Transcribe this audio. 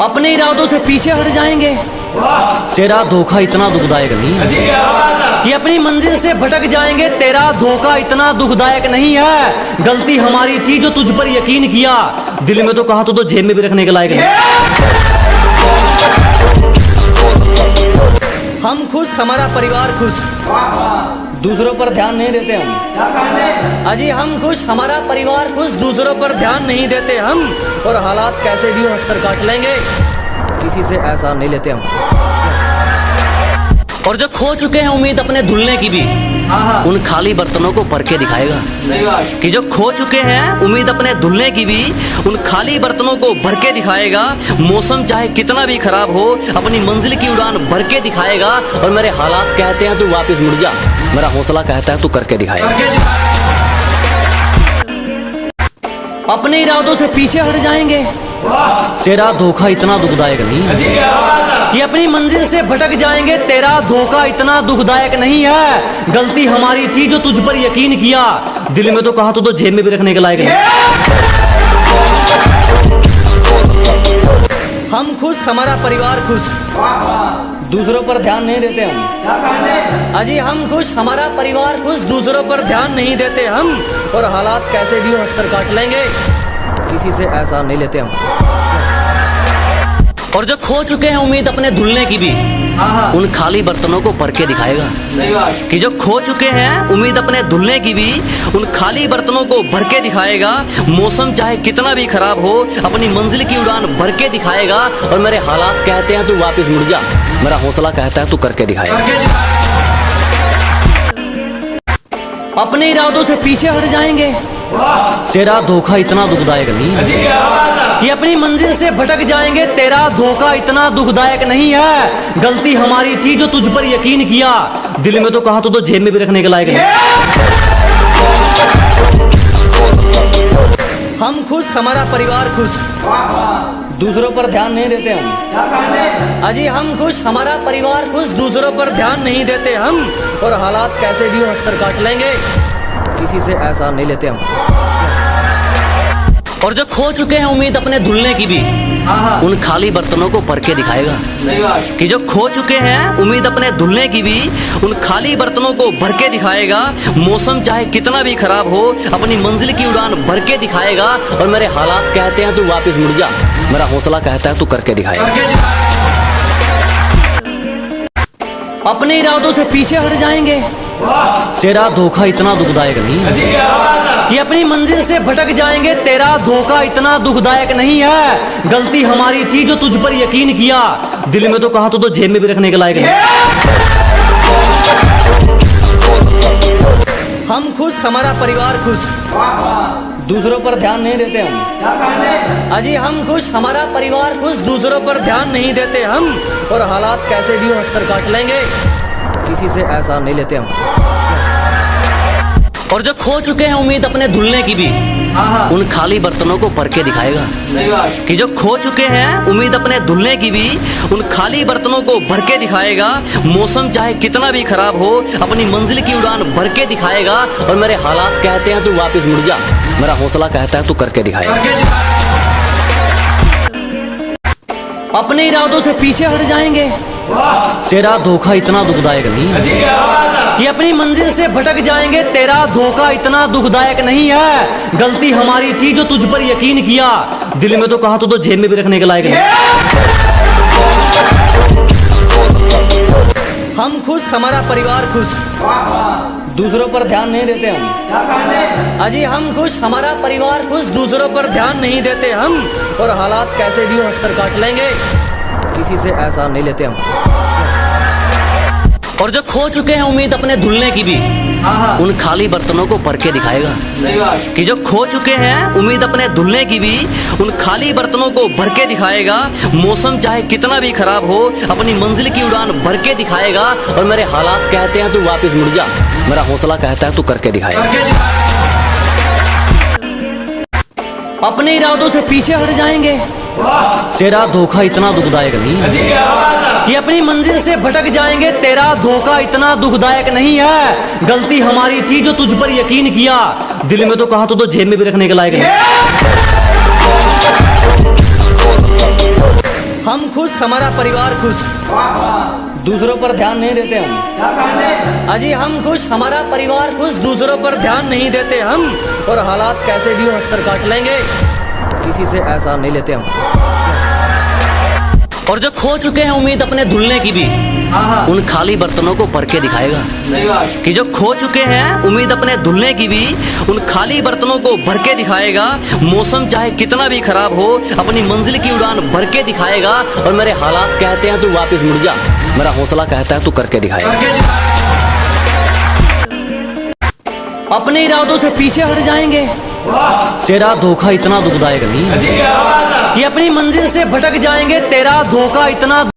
अपने इरादों से पीछे हट जाएंगे। तेरा धोखा इतना दुखदायक नहीं है कि अपनी मंजिल से भटक जाएंगे। तेरा धोखा इतना दुखदायक नहीं है। गलती हमारी थी जो तुझ पर यकीन किया। दिल में तो कहा तो जेब में भी रखने के लायक नहीं। हम खुश, हमारा परिवार खुश, दूसरों पर ध्यान नहीं देते हम। अजी हम खुश, हमारा परिवार खुश, दूसरों पर ध्यान नहीं देते हम। और हालात कैसे भी हंसकर काट लेंगे, किसी से ऐसा नहीं लेते हम। और जो खो चुके हैं उम्मीद अपने धुलने की भी, उन खाली बर्तनों को भर के दिखाएगा। कि जो खो चुके हैं उम्मीद अपने धुलने की भी, उन खाली बर्तनों को भर के दिखाएगा। मौसम चाहे कितना भी खराब हो, अपनी मंजिल की उड़ान भर के दिखाएगा। और मेरे हालात कहते हैं तू वापस मुड़ जा, मेरा हौसला कहता है तू करके दिखाएगा। अपने इरादों से पीछे हट जाएंगे। तेरा धोखा इतना दुखदायक नहीं है कि अपनी मंजिल से भटक जाएंगे। तेरा धोखा इतना दुखदायक नहीं है। गलती हमारी थी जो तुझ पर यकीन किया। दिल में तो कहा तो जेब में भी रखने के लायक नहीं। हम खुश, हमारा परिवार खुश, दूसरों पर ध्यान नहीं देते हम। अजी हम खुश, हमारा परिवार खुश, दूसरों पर ध्यान नहीं देते हम। और हालात कैसे भी हंसकर काट लेंगे, किसी से ऐसा नहीं लेते हम। और जो खो चुके हैं उम्मीद अपने धुलने की भी, उन खाली बर्तनों को भर के दिखाएगा। कि जो खो चुके हैं उम्मीद अपने धुलने की भी, उन खाली बर्तनों को भर के दिखाएगा। मौसम चाहे कितना भी खराब हो, अपनी मंजिल की उड़ान भर के दिखाएगा। और मेरे हालात कहते हैं तू वापस मुड़ जा, मेरा हौसला कहता है तू करके दिखाएगा। अपने इरादों से पीछे हट जाएंगे। तेरा धोखा इतना दुखदायक नहीं है कि अपनी मंजिल से भटक जाएंगे। तेरा धोखा इतना दुखदायक नहीं है। गलती हमारी थी जो तुझ पर यकीन किया। दिल में तो कहा तो जेब में भी रखने के लायक नहीं। हम खुश, हमारा परिवार खुश, दूसरों पर ध्यान नहीं देते हम। अजी हम खुश, हमारा परिवार खुश, दूसरों पर ध्यान नहीं देते हम। और हालात कैसे भी हंसकर काट लेंगे, किसी से ऐसा नहीं लेते हम। और जो खो चुके हैं उम्मीद अपने धुलने की भी, उन खाली बर्तनों को भर के दिखाएगा। कि जो खो चुके हैं उम्मीद अपने धुलने की भी, उन खाली बर्तनों को भर के दिखाएगा। मौसम चाहे कितना भी खराब हो, अपनी मंजिल की उड़ान भर के दिखाएगा। और मेरे हालात कहते हैं तू वापस मुड़ जा, मेरा हौसला कहता है तू करके दिखाएगा। अपने इरादों से पीछे हट जाएंगे। तेरा धोखा इतना दुखदायक नहीं है कि अपनी मंजिल से भटक जाएंगे। तेरा धोखा इतना दुखदायक नहीं है। गलती हमारी थी जो तुझ पर यकीन किया। दिल में तो कहा तो जेब में भी रखने के लायक नहीं। हम खुश, हमारा परिवार खुश, दूसरों पर ध्यान नहीं देते हम। अजी हम खुश, हमारा परिवार खुश, दूसरों पर ध्यान नहीं देते हम। और हालात कैसे भी हंसकर काट लेंगे, किसी से ऐसा नहीं लेते हम। और जो खो चुके हैं उम्मीद अपने धुलने की भी, उन खाली बर्तनों को भर के दिखाएगा। कि जो खो चुके हैं उम्मीद अपने धुलने की भी, उन खाली बर्तनों को भर के दिखाएगा। मौसम चाहे कितना भी खराब हो, अपनी मंजिल की उड़ान भर के दिखाएगा। और मेरे हालात कहते हैं तू वापस मुड़ जा, मेरा हौसला कहता है तू करके दिखाएगा। अपने इरादों से पीछे हट जाएंगे। तेरा धोखा इतना दुखदायक नहीं है कि अपनी मंजिल से भटक जाएंगे। तेरा धोखा इतना दुखदायक नहीं है। गलती हमारी थी जो तुझ पर यकीन किया। दिल में तो कहा तो जेब में भी रखने के लायक नहीं। हम खुश, हमारा परिवार खुश, दूसरों पर ध्यान नहीं देते हम। अजी हम खुश, हमारा परिवार खुश, दूसरों पर ध्यान नहीं देते हम। और हालात कैसे भी हंसकर काट लेंगे, किसी से ऐसा नहीं लेते हम। और जो खो चुके हैं उम्मीद अपने धुलने की भी, उन खाली बर्तनों को भर के दिखाएगा। कि जो खो चुके हैं उम्मीद अपने धुलने की भी, उन खाली बर्तनों को भर के दिखाएगा। मौसम चाहे कितना भी खराब हो, अपनी मंजिल की उड़ान भर के दिखाएगा। और मेरे हालात कहते हैं तू वापस मुड़ जा, मेरा हौसला कहता है तू करके दिखाएगा। अपने इरादों से पीछे हट जाएंगे। तेरा धोखा इतना दुखदायक नहीं है कि अपनी मंजिल से भटक जाएंगे। तेरा धोखा इतना दुखदायक नहीं है। गलती हमारी थी जो तुझ पर यकीन किया। दिल में तो कहा तो जेब में भी रखने के लायक नहीं। हम खुश, हमारा परिवार खुश, दूसरों पर ध्यान नहीं देते हम। अजी हम खुश, हमारा परिवार खुश, दूसरों पर ध्यान नहीं देते हम, और हालात कैसे भी हो हंसकर काट लेंगे, किसी से ऐसा नहीं लेते हम। और जो खो चुके हैं उम्मीद अपने धुलने की भी, उन खाली बर्तनों को भर के दिखाएगा। कि जो खो चुके हैं उम्मीद अपने धुलने की भी, उन खाली बर्तनों को भर के दिखाएगा। मौसम चाहे कितना भी खराब हो, अपनी मंजिल की उड़ान भर के दिखाएगा। और मेरे हालात कहते हैं तू वापस मुड़ जा, मेरा हौसला कहता है तू करके दिखाएगा। अपने इरादों से पीछे हट जाएंगे, तेरा धोखा इतना दुखदायक नहीं है। कि अपनी मंजिल से भटक जाएंगे, तेरा धोखा इतना